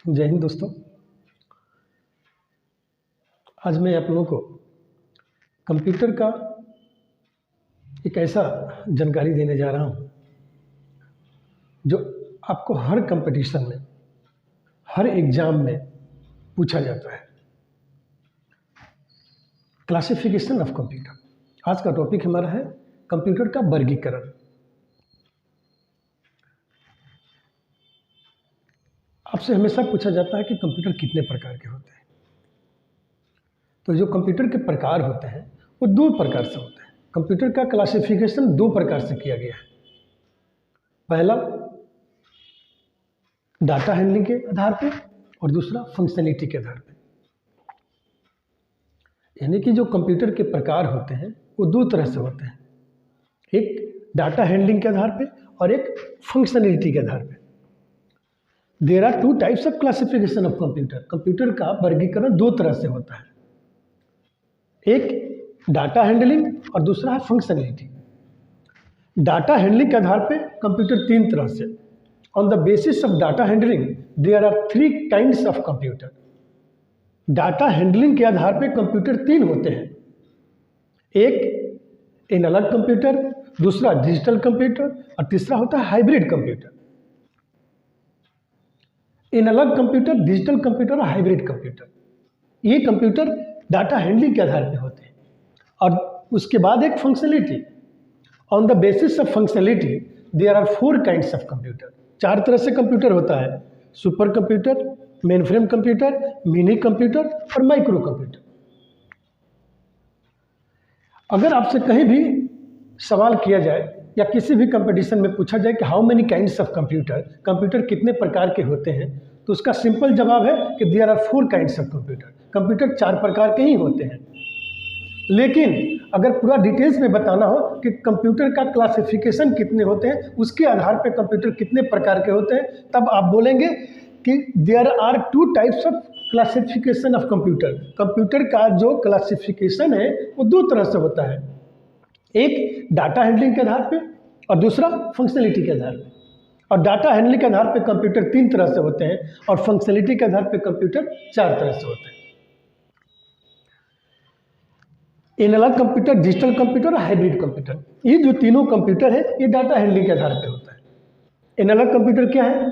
जय हिंद दोस्तों। आज मैं आप लोगों को कंप्यूटर का एक ऐसा जानकारी देने जा रहा हूं जो आपको हर कंपटीशन में, हर एग्जाम में पूछा जाता है। Classification of computer. आज का टॉपिक हमारा है कंप्यूटर का वर्गीकरण। आपसे हमेशा पूछा जाता है कि कंप्यूटर कितने प्रकार के होते हैं। तो जो कंप्यूटर के प्रकार होते हैं वो दो प्रकार से होते हैं। कंप्यूटर का क्लासिफिकेशन दो प्रकार से किया गया है। पहला डाटा हैंडलिंग के आधार पे और दूसरा फंक्शनलिटी के आधार पे। यानी कि जो कंप्यूटर के प्रकार होते हैं वो दो तरह से होते हैं, एक डाटा हैंडलिंग के आधार पे और एक फंक्शनलिटी के आधार पे। There are two types of classification of computer. Computer का वर्गीकरण दो तरह से होता है, एक डाटा हैंडलिंग और दूसरा है फंक्शनलिटी। डाटा हैंडलिंग के आधार पे कंप्यूटर तीन तरह से। On the basis of data handling there are three kinds of computer. Data handling के आधार पे कंप्यूटर तीन होते हैं, एक एनालॉग कंप्यूटर, दूसरा डिजिटल कंप्यूटर और तीसरा होता है hybrid computer. Analog computer, digital computer और हाइब्रिड कंप्यूटर, ये कंप्यूटर डाटा हैंडलिंग के आधार पे होते हैं। और उसके बाद एक functionality. On the basis of functionality there are four kinds of computer. चार तरह से कंप्यूटर होता है, super computer, mainframe computer, mini computer और माइक्रो कंप्यूटर। अगर आपसे कहीं भी सवाल किया जाए या किसी भी कंपटीशन में पूछा जाए कि how many kinds of computer, computer कितने प्रकार के होते हैं, तो उसका सिंपल जवाब है कि there are four kinds of computer. Computer चार प्रकार के ही होते हैं। लेकिन अगर पूरा डिटेल्स में बताना हो कि कंप्यूटर का क्लासिफिकेशन कितने होते हैं, उसके आधार पर कंप्यूटर कितने प्रकार के होते हैं, तब आप बोलेंगे कि there are two types of classification of computer. Computer का जो क्लासिफिकेशन है वो दो तरह से होता है, एक डाटा हैंडलिंग के आधार पे और दूसरा फंक्शनलिटी के आधार पे। और डाटा हैंडलिंग के आधार पे कंप्यूटर तीन तरह से होते हैं और फंक्शनलिटी के आधार पे कंप्यूटर चार तरह से होते हैं, एनालॉग कंप्यूटर, डिजिटल कंप्यूटर और हाइब्रिड कंप्यूटर। ये जो तीनों कंप्यूटर है ये डाटा हैंडलिंग के आधार पे होता है। एनालॉग कंप्यूटर क्या है?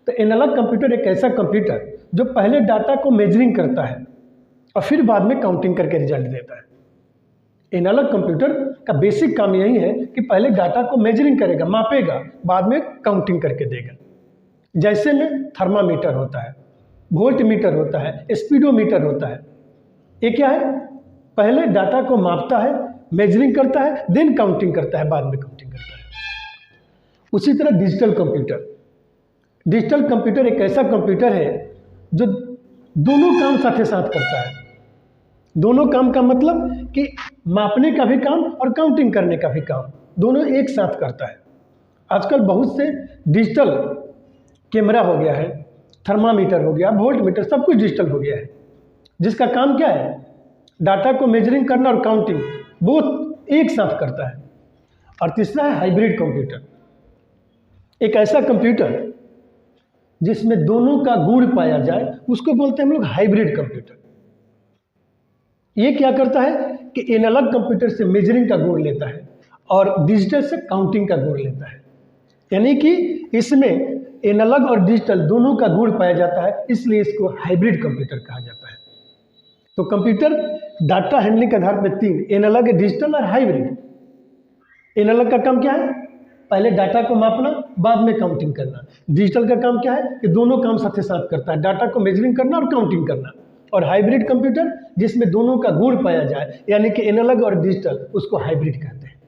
तो एनालॉग कंप्यूटर एक ऐसा कंप्यूटर जो पहले डाटा को मेजरिंग करता है और फिर बाद में काउंटिंग करके रिजल्ट देता है। एनालॉग कंप्यूटर का बेसिक काम यही है कि पहले डाटा को मेजरिंग करेगा, मापेगा, बाद में काउंटिंग करके देगा। जैसे में थर्मामीटर होता है, वोल्ट मीटर होता है, स्पीडोमीटर होता है। ये क्या है? पहले डाटा को मापता है, मेजरिंग करता है, देन काउंटिंग करता है, बाद में काउंटिंग करता है। उसी तरह डिजिटल कंप्यूटर। डिजिटल कंप्यूटर एक ऐसा कंप्यूटर है जो दोनों काम साथ साथ करता है। दोनों काम का मतलब कि मापने का भी काम और काउंटिंग करने का भी काम दोनों एक साथ करता है। आजकल बहुत से डिजिटल कैमरा हो गया है, थर्मामीटर हो गया, वोल्ट मीटर, सब कुछ डिजिटल हो गया है, जिसका काम क्या है? डाटा को मेजरिंग करना और काउंटिंग बोथ एक साथ करता है। और तीसरा है हाइब्रिड कंप्यूटर। एक ऐसा कंप्यूटर जिसमें दोनों का गुण पाया जाए उसको बोलते हैं हम लोग हाइब्रिड कंप्यूटर। ये क्या करता है कि एनालॉग कंप्यूटर से मेजरिंग का गुण लेता है और डिजिटल से काउंटिंग का गुण लेता है। यानी कि इसमें एनालॉग और डिजिटल दोनों का गुण पाया जाता है, इसलिए इसको हाइब्रिड कंप्यूटर कहा जाता है। तो कंप्यूटर डाटा हैंडलिंग के आधार पर तीन, एनालॉग, डिजिटल और हाइब्रिड। एनालॉग का काम क्या है? पहले डाटा को मापना, बाद में काउंटिंग करना। डिजिटल का काम क्या है कि दोनों काम साथ साथ करता है, डाटा को मेजरिंग करना और काउंटिंग करना। और हाइब्रिड कंप्यूटर जिसमें दोनों का गुण पाया जाए, यानी कि एनालॉग और डिजिटल, उसको हाइब्रिड कहते हैं।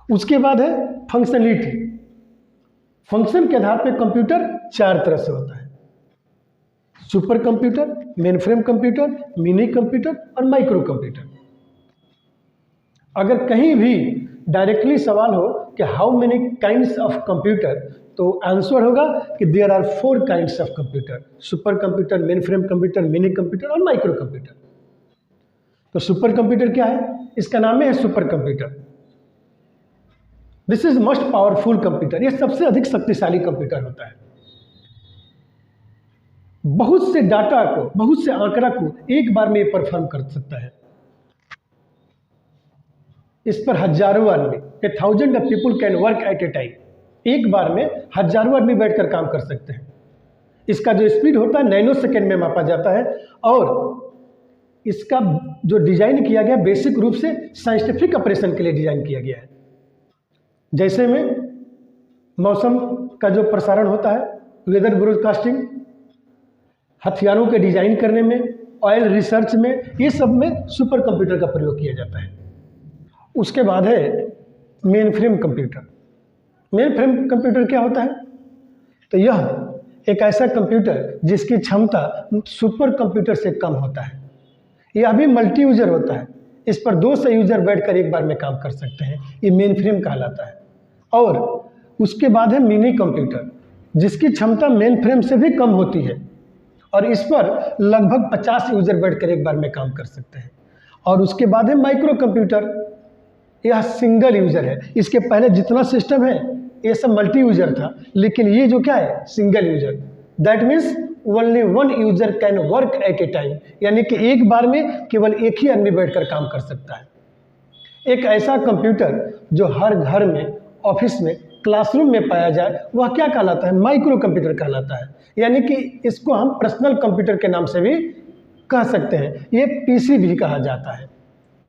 उसके बाद है फंक्शनलिटी। फंक्शन के आधार पर कंप्यूटर चार तरह से होता है, super computer, mainframe computer, mini computer और माइक्रो कंप्यूटर। अगर कहीं भी डायरेक्टली सवाल हो कि how many kinds of computer, तो आंसर होगा कि there are four kinds of computer, super computer, mainframe computer, mini computer और माइक्रो कंप्यूटर। तो सुपर कंप्यूटर क्या है? इसका नाम है super computer. This is most powerful computer. यह सबसे अधिक शक्तिशाली कंप्यूटर होता है। बहुत से डाटा को, बहुत से आंकड़ा को एक बार में ये परफॉर्म कर सकता है। इस पर हजारों आदमी, 1000 of people can work at A time, एक बार में हजारों आदमी बैठकर काम कर सकते हैं। इसका जो स्पीड होता है नैनो सेकेंड में मापा जाता है, और इसका जो डिजाइन किया गया बेसिक रूप से साइंटिफिक ऑपरेशन के लिए डिजाइन किया गया है। जैसे में मौसम का जो प्रसारण होता है, वेदर ब्रॉडकास्टिंग, हथियारों के डिजाइन करने में, ऑयल रिसर्च में, ये सब में सुपर कंप्यूटर का प्रयोग किया जाता है। उसके बाद है main frame computer. Mainframe computer क्या होता है? तो यह एक ऐसा कंप्यूटर जिसकी क्षमता सुपर कंप्यूटर से कम होता है। यह भी मल्टी यूजर होता है, इस पर 2 से यूजर बैठकर एक बार में काम कर सकते हैं, ये मेन फ्रेम कहलाता है। और उसके बाद है मिनी कंप्यूटर, जिसकी क्षमता मेन फ्रेम से भी कम होती है, और इस पर लगभग 50 यूजर बैठकर एक बार में काम कर सकते हैं। और उसके बाद है माइक्रो कंप्यूटर, यह सिंगल यूजर है। इसके पहले जितना सिस्टम है ये सब मल्टी यूजर था, लेकिन ये जो क्या है, single user. That means only 1 user can work at A time, यानी कि एक बार में केवल एक ही आदमी बैठकर काम कर सकता है। एक ऐसा कंप्यूटर जो हर घर में, ऑफिस में, क्लासरूम में पाया जाए, वह क्या कहलाता है? माइक्रो कंप्यूटर कहलाता है। यानी कि इसको हम पर्सनल कंप्यूटर के नाम से भी कह सकते हैं, ये पीसी भी कहा जाता है।